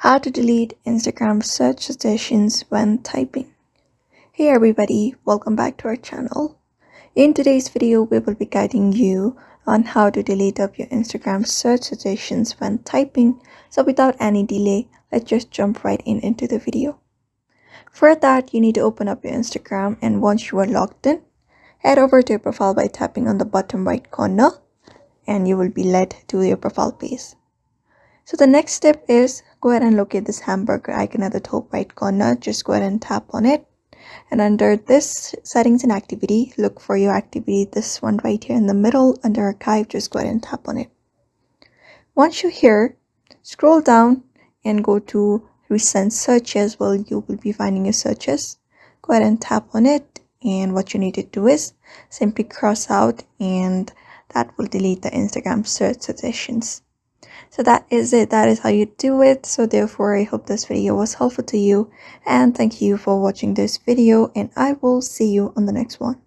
How to delete Instagram search suggestions when typing. Hey everybody, welcome back to our channel. In today's video, we will be guiding you on how to delete up your Instagram search suggestions when typing. So without any delay, let's just jump right into the video. For that, you need to open up your Instagram, and once you are logged in, head over to your profile by tapping on the bottom right corner and you will be led to your profile page. So the next step is go ahead and locate this hamburger icon at the top right corner. Just go ahead and tap on it. And under this settings and activity, look for your activity, this one right here in the middle under archive. Just go ahead and tap on it. Once you're here, scroll down and go to recent searches. Well, you will be finding your searches. Go ahead and tap on it. And what you need to do is simply cross out, and that will delete the Instagram search suggestions. So that is it. That is how you do it. So therefore, I hope this video was helpful to you, and thank you for watching this video, and I will see you on the next one.